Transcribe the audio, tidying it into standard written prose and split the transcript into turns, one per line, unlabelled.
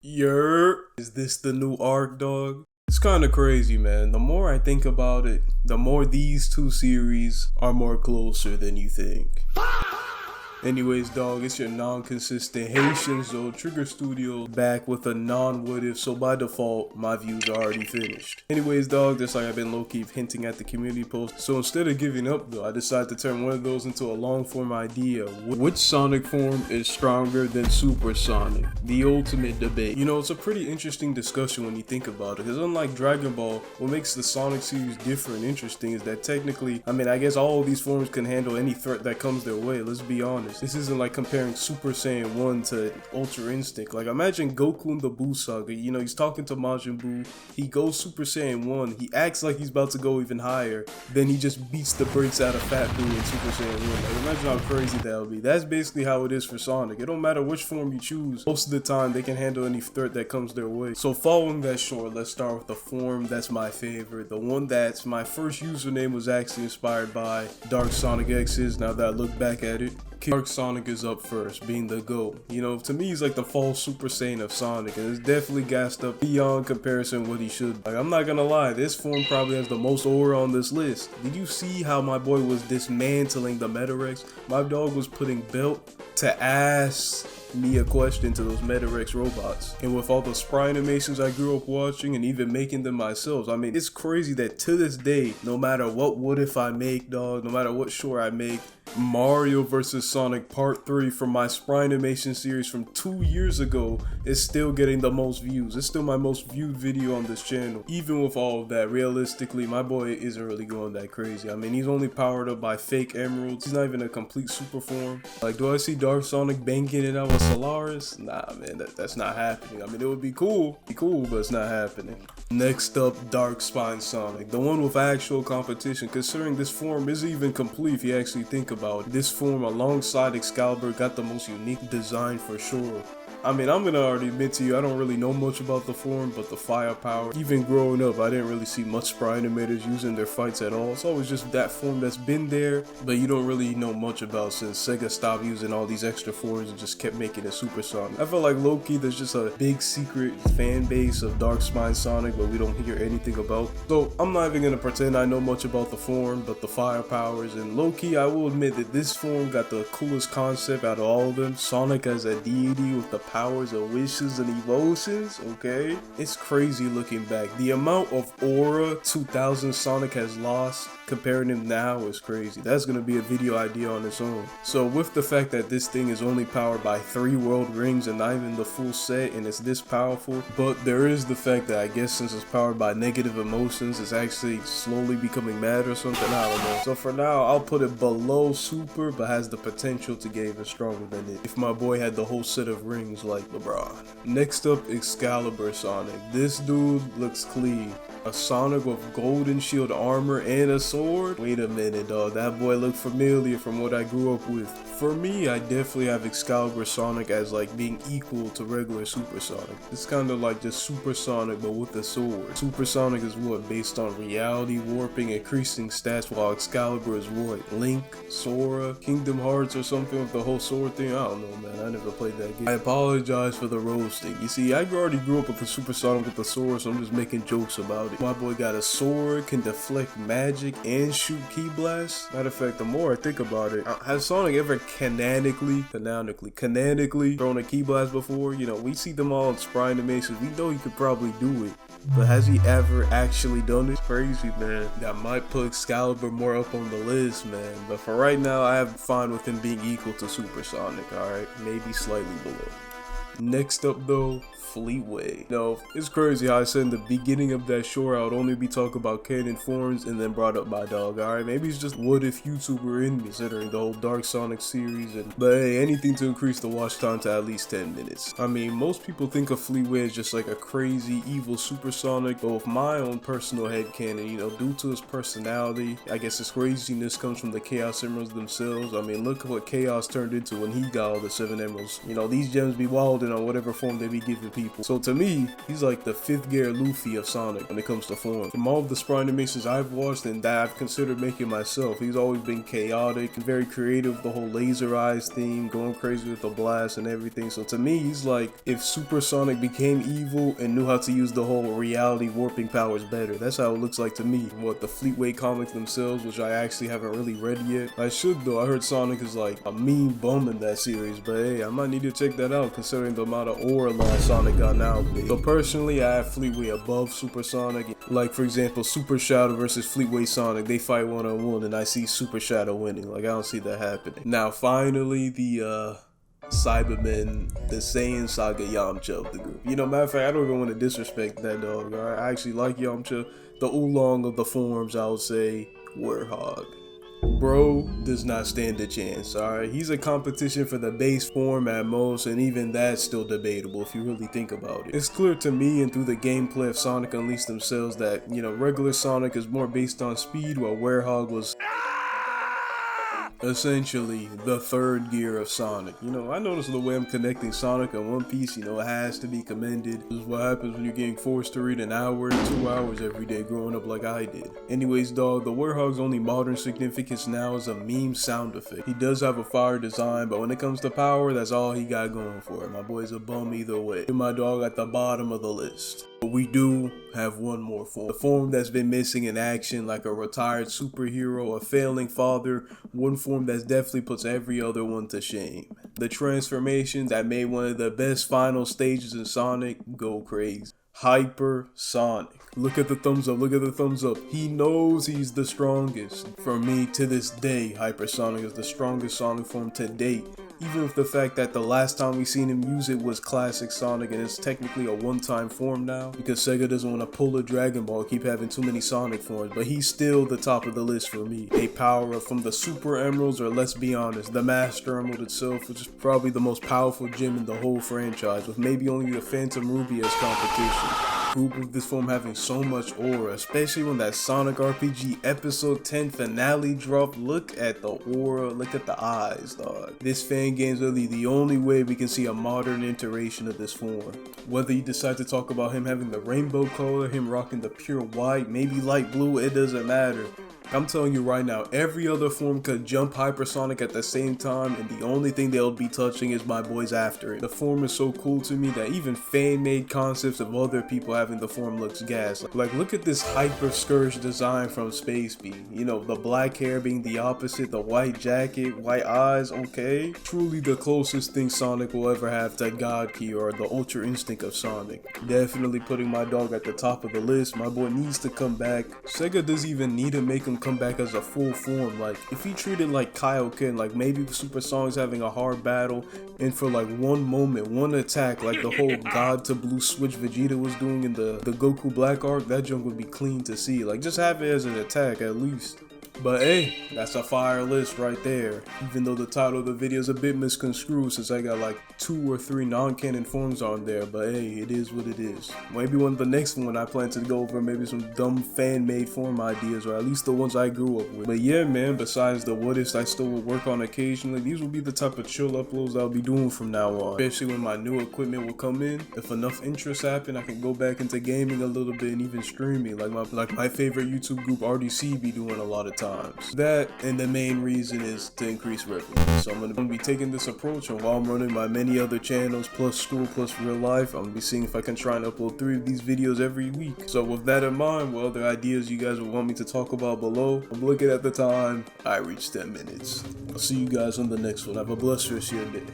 Is this the new arc, dog? It's kind of crazy, man. The more I think about it, the more these two series are more closer than you think. Anyways, dog, it's your non-consistent Haitian Zo Trigger Studio back with a non-what if, so by default, my views are already finished. Anyways, dog, just like I've been low-key hinting at the community post, so instead of giving up though, I decided to turn one of those into a long-form idea. Which Sonic form is stronger than Super Sonic? The ultimate debate. You know, it's a pretty interesting discussion when you think about it, because unlike Dragon Ball, what makes the Sonic series different and interesting is that technically, I guess all of these forms can handle any threat that comes their way, let's be honest. This isn't like comparing Super Saiyan 1 to Ultra Instinct. Like, imagine Goku in the Buu Saga. You know, he's talking to Majin Buu. He goes Super Saiyan 1. He acts like he's about to go even higher. Then he just beats the brakes out of Fat Buu in Super Saiyan 1. Like, imagine how crazy that would be. That's basically how it is for Sonic. It don't matter which form you choose. Most of the time, they can handle any threat that comes their way. So following that short, let's start with the form that's my favorite. The one that's my first username was actually inspired by Dark Sonic X's, now that I look back at it. Dark Sonic is up first, being the GOAT. You know, to me, he's like the false Super Saiyan of Sonic, and it's definitely gassed up beyond comparison what he should. Like, I'm not gonna lie, this form probably has the most aura on this list. Did you see how my boy was dismantling the Metarex? My dog was putting belt to ass me a question to those Metarex robots. And with all the sprite animations I grew up watching and even making them myself, I mean, it's crazy that to this day, no matter what if I make, dog, no matter what short I make, Mario vs. Sonic Part 3 from my sprite animation series from 2 years ago is still getting the most views. It's still my most viewed video on this channel. Even with all of that, realistically, my boy isn't really going that crazy. I mean, he's only powered up by fake emeralds. He's not even a complete super form. Like, do I see Dark Sonic banging it out with Solaris? Nah, man, that's not happening. I mean, it would be cool, but it's not happening. Next up, Darkspine Sonic, the one with actual competition, considering this form isn't even complete if you actually think about it. This form alongside Excalibur got the most unique design for sure. I mean, I'm gonna already admit to you, I don't really know much about the form, but the firepower. Even growing up, I didn't really see much sprite animators using their fights at all. It's always just that form that's been there, but you don't really know much about since Sega stopped using all these extra forms and just kept making it Super Sonic. I feel like low-key there's just a big secret fan base of Darkspine Sonic, but we don't hear anything about. So I'm not even gonna pretend I know much about the form, but the firepowers, and low-key I will admit that this form got the coolest concept out of all of them. Sonic as a deity with the powers of wishes and emotions, okay? It's crazy looking back. The amount of aura 2000 Sonic has lost comparing him now is crazy. That's gonna be a video idea on its own. So with the fact that this thing is only powered by 3 world rings and not even the full set, and it's this powerful, but there is the fact that I guess since it's powered by negative emotions, it's actually slowly becoming mad or something, I don't know. So for now, I'll put it below Super, but has the potential to get even stronger than it if my boy had the whole set of rings like LeBron. Next up, Excalibur Sonic. This dude looks clean. A Sonic with golden shield armor and a sword? Wait a minute, dog. That boy looked familiar from what I grew up with. For me, I definitely have Excalibur Sonic as like being equal to regular Super Sonic. It's kind of like just Super Sonic but with a sword. Super Sonic is what? Based on reality warping, increasing stats, while Excalibur is what? Link, Sora, Kingdom Hearts or something with the whole sword thing? I don't know, man. I never played that game. I apologize for the roasting. You see, I already grew up with the Super Sonic with the sword, so I'm just making jokes about it. My boy got a sword, can deflect magic, and shoot key blasts. Matter of fact, the more I think about it, has Sonic ever canonically thrown a key blast before? You know, we see them all in sprite animations. We know he could probably do it. But has he ever actually done it? Crazy, man. That might put Excalibur more up on the list, man. But for right now, I have fun with him being equal to Super Sonic, alright? Maybe slightly below. Next up though, Fleetway. No, it's crazy how I said in the beginning of that short I would only be talking about canon forms and then brought up my dog. Alright, maybe it's just what if YouTuber in me considering the whole Dark Sonic series, but hey, anything to increase the watch time to at least 10 minutes. I mean, most people think of Fleetway as just like a crazy evil Super Sonic, but with my own personal headcanon, you know, due to his personality, I guess his craziness comes from the Chaos Emeralds themselves. I mean, look at what Chaos turned into when he got all the 7 emeralds. You know, these gems be wild depending on whatever form they be giving people. So to me, he's like the 5th gear Luffy of Sonic when it comes to form. From all of the sprite animations I've watched and that I've considered making myself, he's always been chaotic and very creative. The whole laser eyes theme, going crazy with the blast and everything. So to me, he's like if Super Sonic became evil and knew how to use the whole reality warping powers better. That's how it looks like to me. What the Fleetway comics themselves, which I actually haven't really read yet. I should though. I heard Sonic is like a mean bum in that series, but hey, I might need to check that out considering the amount of aura line Sonic got nowadays. So personally, I have Fleetway above Super Sonic. Like for example, Super Shadow versus Fleetway Sonic, they fight one-on-one and I see Super Shadow winning. Like I don't see that happening. Now finally, the Cybermen, the Saiyan Saga Yamcha of the group. You know, matter of fact, I don't even want to disrespect that dog. I actually like Yamcha, the oolong of the forms. I would say WereHog. Bro does not stand a chance, alright? He's a competition for the base form at most, and even that's still debatable if you really think about it. It's clear to me and through the gameplay of Sonic Unleashed themselves that, you know, regular Sonic is more based on speed, while WereHog was essentially the 3rd gear of Sonic. You know, I noticed the way I'm connecting Sonic and One Piece, you know, it has to be commended. This is what happens when you're getting forced to read an hour to 2 hours every day growing up like I did. Anyways, dog, the WereHog's only modern significance now is a meme sound effect. He does have a fire design, but when it comes to power, that's all he got going for it. My boy's a bum either way. And my dog at the bottom of the list. But we do have one more form. The form that's been missing in action, like a retired superhero, a failing father, one form that definitely puts every other one to shame. The transformation that made one of the best final stages in Sonic go crazy. Hyper Sonic. Look at the thumbs up, look at the thumbs up. He knows he's the strongest. For me, to this day, Hyper Sonic is the strongest Sonic form to date. Even with the fact that the last time we seen him use it was classic Sonic and it's technically a one-time form now because Sega doesn't want to pull a Dragon Ball, keep having too many Sonic forms, but he's still the top of the list for me. A power-up from the Super Emeralds, or let's be honest, the Master Emerald itself, which is probably the most powerful gem in the whole franchise, with maybe only the Phantom Ruby as competition. Group of this form having so much aura, especially when that Sonic RPG episode 10 finale dropped. Look at the aura, look at the eyes, dog. This fan game is really the only way we can see a modern iteration of this form. Whether you decide to talk about him having the rainbow color, him rocking the pure white, maybe light blue, it doesn't matter. I'm telling you right now, every other form could jump Hypersonic at the same time, and the only thing they'll be touching is my boys after it. The form is so cool to me that even fan-made concepts of other people having the form looks gas. Like, look at this Hyper Scourge design from Space Beat. You know, the black hair being the opposite, the white jacket, white eyes, okay? Truly the closest thing Sonic will ever have to God Key or the Ultra Instinct of Sonic. Definitely putting my dog at the top of the list. My boy needs to come back. Sega doesn't even need to make him come back as a full form. Like, if he treated like Kaioken, like maybe Super Sonic's having a hard battle, and for like one moment, one attack, like the whole God to Blue switch Vegeta was doing in the Goku Black arc, that junk would be clean to see. Like, just have it as an attack at least. But hey, that's a fire list right there. Even though the title of the video is a bit misconstrued since I got like 2 or 3 non-canon forms on there, but hey, it is what it is. Maybe one of the next one I plan to go over maybe some dumb fan-made form ideas, or at least the ones I grew up with. But yeah, man, besides the what ifs I still will work on occasionally, these will be the type of chill uploads I'll be doing from now on. Especially when my new equipment will come in. If enough interest happen, I can go back into gaming a little bit and even streaming, like my favorite YouTube group RDC be doing a lot of times. That, and the main reason is to increase revenue. So I'm going to be taking this approach, and while I'm running my many other channels plus school plus real life, I'm going to be seeing if I can try and upload 3 of these videos every week. So with that in mind, what other ideas you guys would want me to talk about below? I'm looking at the time. I reached 10 minutes. I'll see you guys on the next one. Have a blessed rest of your day.